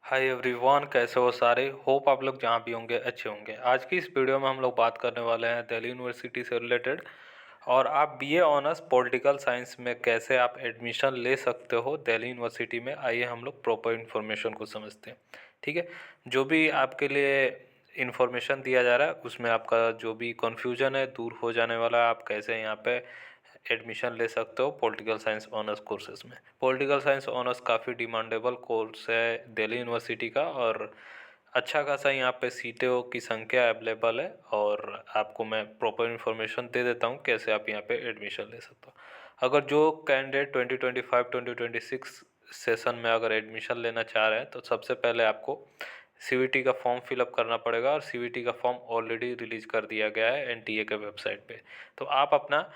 Hi everyone, कैसे हो सारे। होप आप लोग जहाँ भी होंगे अच्छे होंगे। आज की इस वीडियो में हम लोग बात करने वाले हैं दिल्ली यूनिवर्सिटी से रिलेटेड। और आप बीए ऑनर्स पॉलिटिकल साइंस में कैसे आप एडमिशन ले सकते हो दिल्ली यूनिवर्सिटी में। आइए हम लोग प्रॉपर इन्फॉर्मेशन को समझते हैं। ठीक है, जो भी आपके लिए इन्फॉर्मेशन दिया जा रहा है उसमें आपका जो भी कन्फ्यूजन है दूर हो जाने वाला है। आप कैसे यहाँ पे एडमिशन ले सकते हो पॉलिटिकल साइंस ऑनर्स कोर्सेज में। पॉलिटिकल साइंस ऑनर्स काफ़ी डिमांडेबल कोर्स है दिल्ली यूनिवर्सिटी का, और अच्छा खासा यहाँ पे सीटों की संख्या अवेलेबल है। और आपको मैं प्रॉपर इन्फॉर्मेशन दे देता हूँ कैसे आप यहाँ पे एडमिशन ले सकते हो। अगर जो कैंडिडेट 2025-2026 सेशन में अगर एडमिशन लेना चाह रहे हैं तो सबसे पहले आपको सीवीटी का फॉर्म फिलअप करना पड़ेगा। और सीवीटी का फॉर्म ऑलरेडी रिलीज कर दिया गया है एनटीए के वेबसाइट पे। तो आप अपना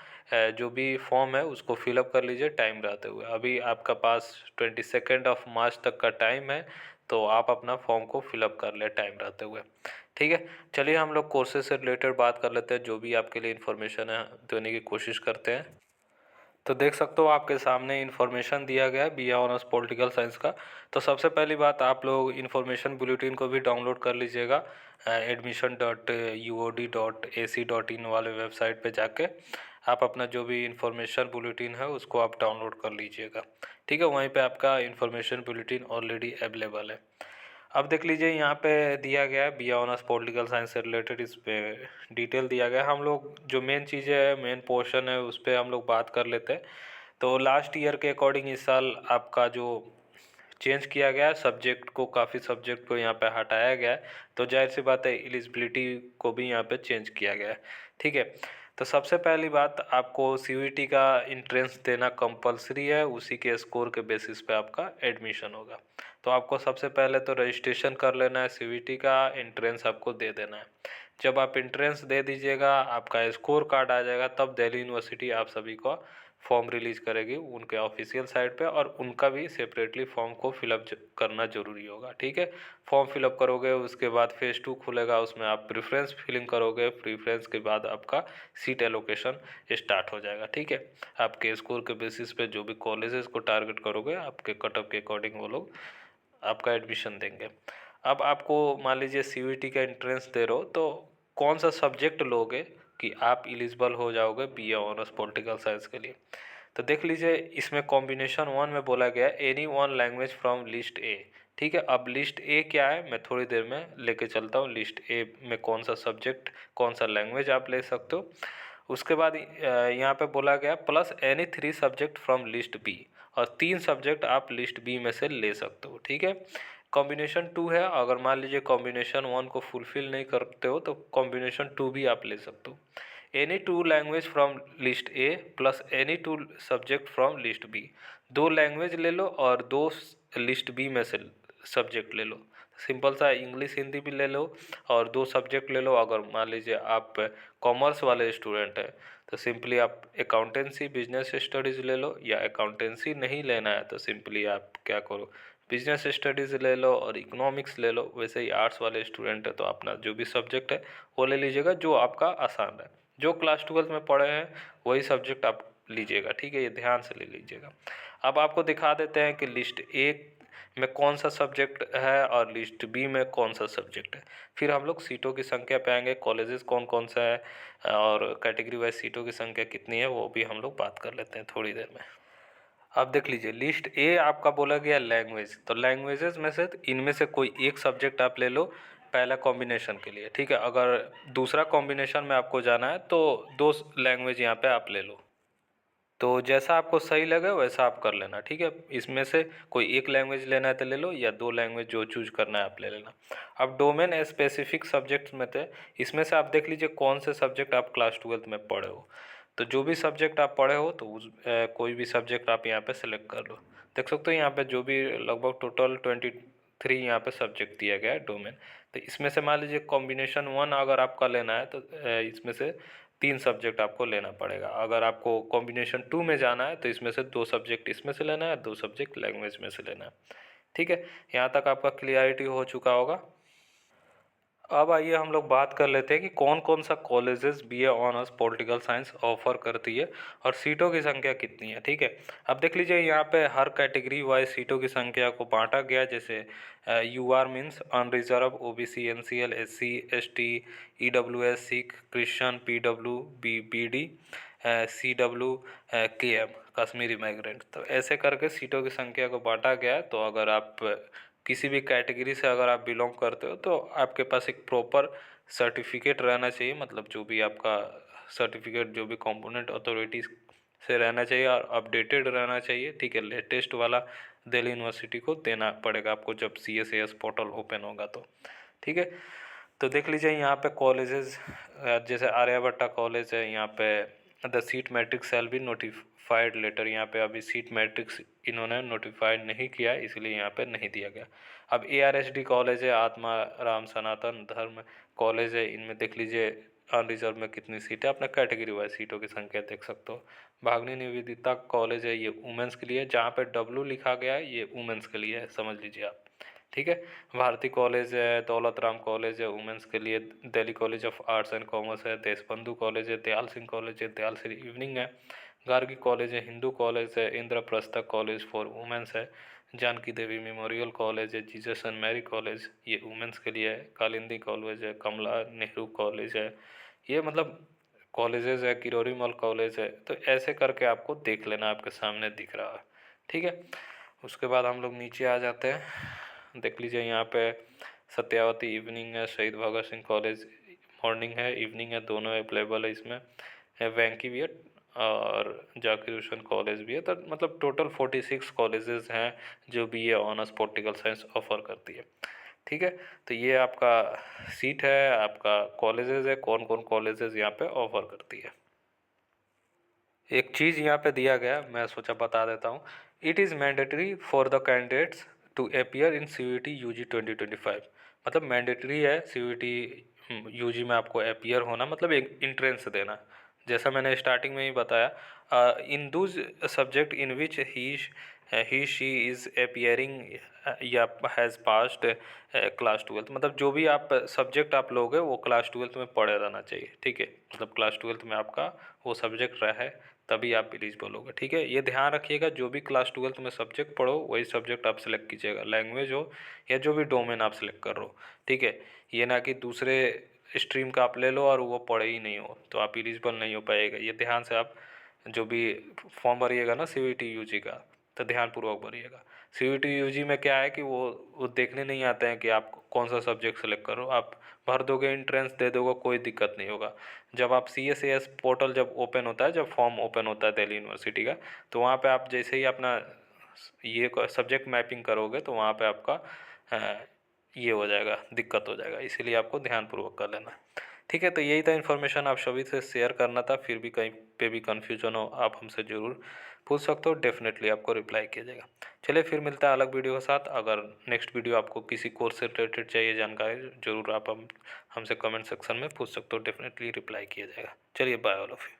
जो भी फॉर्म है उसको फिलअप कर लीजिए टाइम रहते हुए। अभी आपका पास 22 मार्च तक का टाइम है, तो आप अपना फॉर्म को फिलअप कर ले टाइम रहते हुए। ठीक है, चलिए हम लोग कोर्सेज से रिलेटेड बात कर लेते हैं। जो भी आपके लिए इन्फॉर्मेशन है देने की कोशिश करते हैं। तो देख सकते हो आपके सामने इन्फॉर्मेशन दिया गया है बी ऑनर्स पॉलिटिकल साइंस का। तो सबसे पहली बात, आप लोग इन्फॉर्मेशन बुलेटिन को भी डाउनलोड कर लीजिएगा admission.uod.ac.in वाले वेबसाइट पे जाके। आप अपना जो भी इन्फॉर्मेशन बुलेटिन है उसको आप डाउनलोड कर लीजिएगा। ठीक है, वहीं पे आपका इन्फॉर्मेशन बुलेटिन ऑलरेडी अवेलेबल है। अब देख लीजिए यहाँ पे दिया गया है बी ऑनर्स पॉलिटिकल साइंस से रिलेटेड, इस पे डिटेल दिया गया है। हम लोग जो मेन चीज़ें है, मेन पोर्शन है, उस पर हम लोग बात कर लेते हैं। तो लास्ट ईयर के अकॉर्डिंग इस साल आपका जो चेंज किया गया है सब्जेक्ट को, काफ़ी सब्जेक्ट को यहाँ पे हटाया गया है। तो जाहिर सी बात है एलिजिबिलिटी को भी यहाँ पे चेंज किया गया है। ठीक है, तो सबसे पहली बात, आपको सीवीटी का इंट्रेंस देना कंपलसरी है। उसी के स्कोर के बेसिस पे आपका एडमिशन होगा। तो आपको सबसे पहले तो रजिस्ट्रेशन कर लेना है, सीवीटी का एंट्रेंस आपको दे देना है। जब आप एंट्रेंस दे दीजिएगा, आपका स्कोर कार्ड आ जाएगा, तब दिल्ली यूनिवर्सिटी आप सभी को फॉर्म रिलीज करेगी उनके ऑफिशियल साइट पे। और उनका भी सेपरेटली फॉर्म को फिलअप करना ज़रूरी होगा। ठीक है, फॉर्म फिलअप करोगे, उसके बाद फेज़ 2 खुलेगा, उसमें आप प्रेफरेंस फिलिंग करोगे। प्रेफरेंस के बाद आपका सीट एलोकेशन स्टार्ट हो जाएगा। ठीक है, आपके स्कोर के बेसिस पे जो भी कॉलेजेस को टारगेट करोगे, आपके कटअप के अकॉर्डिंग वो लोग आपका एडमिशन देंगे। अब आपको मान लीजिए सीवीटी का एंट्रेंस दे रहे हो, तो कौन सा सब्जेक्ट लोगे कि आप एलिजिबल हो जाओगे बीए ऑनर्स पॉलिटिकल साइंस के लिए। तो देख लीजिए, इसमें कॉम्बिनेशन 1 में बोला गया है any one language from list ए। ठीक है, अब लिस्ट ए क्या है मैं थोड़ी देर में लेके चलता हूँ। लिस्ट ए में कौन सा सब्जेक्ट, कौन सा लैंग्वेज आप ले सकते हो। उसके बाद यहाँ पे बोला गया plus any 3 subject from list B. और 3 सब्जेक्ट आप लिस्ट बी में से ले सकते हो। ठीक है, कॉम्बिनेशन 2 है, अगर मान लीजिए कॉम्बिनेशन 1 को फुलफिल नहीं करते हो तो कॉम्बिनेशन 2 भी आप ले सकते हो। Any 2 language from list A plus any 2 subject from list B. 2 language ले लो और 2 लिस्ट बी में से सब्जेक्ट ले लो। सिंपल सा इंग्लिश हिंदी भी ले लो और 2 सब्जेक्ट ले लो। अगर मान लीजिए आप कॉमर्स वाले स्टूडेंट हैं तो सिंपली आप अकाउंटेंसी बिजनेस स्टडीज़ ले लो, या अकाउंटेंसी नहीं लेना है तो सिंपली आप क्या करो, बिजनेस स्टडीज़ ले लो और इकोनॉमिक्स ले लो। वैसे ही आर्ट्स वाले स्टूडेंट है तो अपना जो भी सब्जेक्ट है वो ले लीजिएगा जो आपका आसान है। जो क्लास 12 में पढ़े हैं वही सब्जेक्ट आप लीजिएगा। ठीक है, ये ध्यान से ले लीजिएगा। अब आपको दिखा देते हैं कि लिस्ट ए में कौन सा सब्जेक्ट है और लिस्ट बी में कौन सा सब्जेक्ट है। फिर हम लोग सीटों की संख्या पे आएंगे, कॉलेजेस कौन कौन सा है और कैटेगरी वाइज सीटों की संख्या कितनी है वो भी हम लोग बात कर लेते हैं थोड़ी देर में। अब देख लीजिए, लिस्ट ए आपका बोला गया लैंग्वेज। तो लैंग्वेजेस में से इनमें से कोई एक सब्जेक्ट आप ले लो पहला कॉम्बिनेशन के लिए। ठीक है, अगर दूसरा कॉम्बिनेशन में आपको जाना है तो 2 लैंग्वेज यहाँ पे आप ले लो। तो जैसा आपको सही लगे वैसा आप कर लेना। ठीक है, इसमें से कोई एक लैंग्वेज लेना है तो ले लो, या 2 लैंग्वेज जो चूज करना है आप ले लेना। अब डोमेन स्पेसिफिक सब्जेक्ट्स में थे, इसमें से आप देख लीजिए कौन से सब्जेक्ट आप क्लास 12 में पढ़े हो। तो जो भी सब्जेक्ट आप पढ़े हो तो कोई भी सब्जेक्ट आप यहाँ पे सेलेक्ट कर लो। देख सकते हो यहाँ पे जो भी लगभग टोटल 23 यहाँ पे सब्जेक्ट दिया गया है डोमेन। तो इसमें से मान लीजिए कॉम्बिनेशन 1 अगर आपका लेना है तो इसमें से 3 सब्जेक्ट आपको लेना पड़ेगा। अगर आपको कॉम्बिनेशन 2 में जाना है तो इसमें से 2 सब्जेक्ट इसमें से लेना है, 2 सब्जेक्ट लैंग्वेज में से लेना है। ठीक है, यहाँ तक आपका क्लियरिटी हो चुका होगा। अब आइए हम लोग बात कर लेते हैं कि कौन कौन सा colleges BA honours political science offer करती है और सीटों की संख्या कितनी है। ठीक है, अब देख लीजिए यहाँ पे हर कैटेगरी वाइज सीटों की संख्या को बांटा गया। जैसे UR means unreserved, OBC, NCL, SC, ST, EWS, Sikh, Christian, PW, BD, CW, KM, Kashmiri migrant. तो ऐसे करके सीटों की संख्या को बांटा गया है। तो अगर आप किसी भी कैटेगरी से अगर आप बिलोंग करते हो तो आपके पास एक प्रॉपर सर्टिफिकेट रहना चाहिए, मतलब जो भी आपका सर्टिफिकेट जो भी कंपोनेंट अथॉरिटीज़ से रहना चाहिए और अपडेटेड रहना चाहिए। ठीक है, लेटेस्ट वाला दिल्ली यूनिवर्सिटी को देना पड़ेगा आपको जब CSAS पोर्टल ओपन होगा तो। ठीक है, तो देख लीजिए यहाँ पे कॉलेजेस जैसे आर्यभट्टा कॉलेज है, यहाँ पे the seat matrix shall be notified later. यहाँ पे अभी सीट मैट्रिक्स इन्होंने नोटिफाइड नहीं किया, इसलिए यहाँ पे नहीं दिया गया। अब ARSD कॉलेज है, आत्मा राम सनातन धर्म कॉलेज है, इनमें देख लीजिए अनरिजर्व में कितनी सीट है, अपना कैटेगरी वाइज सीटों की संख्या देख सकते हो। भागनी निवेदिता कॉलेज है, ये वुमेंस के लिए, जहाँ पे W लिखा गया है ये वुमेंस के लिए है, समझ लीजिए आप। ठीक है, भारती कॉलेज है, दौलत राम कॉलेज है वुमेंस के लिए, Delhi college of arts and commerce है, देशबंधु कॉलेज है, दयाल सिंह कॉलेज है, दयाल सिंह इवनिंग है, गार्गी कॉलेज है, हिंदू कॉलेज है, इंद्रप्रस्थ कॉलेज फॉर वुमेंस है, जानकी देवी मेमोरियल कॉलेज है, जीसस एंड मैरी कॉलेज ये वुमेंस के लिए है, कालिंदी कॉलेज है, कमला नेहरू कॉलेज है, ये मतलब कॉलेजेस है, किरोरी मल कॉलेज है। तो ऐसे करके आपको देख लेना, आपके सामने दिख रहा है। ठीक है, उसके बाद हम लोग नीचे आ जाते हैं। देख लीजिए यहाँ पे सत्यावती इवनिंग है, शहीद भगत सिंह कॉलेज मॉर्निंग है, इवनिंग है, दोनों अवेलेबल है इसमें। वैंकी भी है और जाकिर हुसैन कॉलेज भी है। तो मतलब टोटल 46 कॉलेजेस हैं जो BA honours political science offer करती है। ठीक है, तो ये आपका सीट है, आपका कॉलेजेस है, कौन कौन कॉलेजेस यहाँ पे ऑफर करती है। एक चीज़ यहाँ पे दिया गया, मैं सोचा बता देता हूँ। It is mandatory for the candidates to appear in CUET UG 2025। मतलब मैंडेटरी है CUET UG में आपको अपियर होना, मतलब एक इंट्रेंस देना। जैसा मैंने स्टार्टिंग में ही बताया, in those subject in which he she is appearing या हैज़ पास्ड क्लास 12। मतलब जो भी आप सब्जेक्ट आप लोगे वो क्लास 12 में पढ़े रहना चाहिए। ठीक है, मतलब क्लास 12 में आपका वो सब्जेक्ट रहा है तभी आप एलिजिबल होगे। ठीक है, ये ध्यान रखिएगा, जो भी क्लास 12 में सब्जेक्ट पढ़ो वही सब्जेक्ट आप सेलेक्ट कीजिएगा, लैंग्वेज हो या जो भी डोमेन आप सेलेक्ट कर रहे हो। ठीक है, ये ना कि दूसरे स्ट्रीम का आप ले लो और वो पढ़े ही नहीं हो तो आप एलिजिबल नहीं हो पाएगा। ये ध्यान से आप जो भी फॉर्म भरिएगा ना CUET UG का, तो ध्यानपूर्वक भरिएगा। CUET UG में क्या है कि वो देखने नहीं आते हैं कि आप कौन सा सब्जेक्ट सेलेक्ट करो, आप भर दोगे, एंट्रेंस दे दोगे, कोई दिक्कत नहीं होगा। जब आप CSAS पोर्टल जब ओपन होता है, जब फॉर्म ओपन होता है दिल्ली यूनिवर्सिटी का, तो वहाँ पे आप जैसे ही अपना ये सब्जेक्ट मैपिंग करोगे तो वहाँ पे आपका ये हो जाएगा, दिक्कत हो जाएगा, इसीलिए आपको ध्यानपूर्वक कर लेना। ठीक है, तो यही था इन्फॉर्मेशन, आप सभी से शेयर करना था। फिर भी कहीं पे भी कन्फ्यूजन हो आप हमसे ज़रूर पूछ सकते हो, डेफिनेटली आपको रिप्लाई किया जाएगा। चलिए फिर मिलता है अलग वीडियो के साथ। अगर नेक्स्ट वीडियो आपको किसी कोर्स से रिलेटेड चाहिए जानकारी, ज़रूर आप हमसे कमेंट सेक्शन में पूछ सकते हो, डेफिनेटली रिप्लाई किया जाएगा। चलिए बाय ऑल ऑफ यू।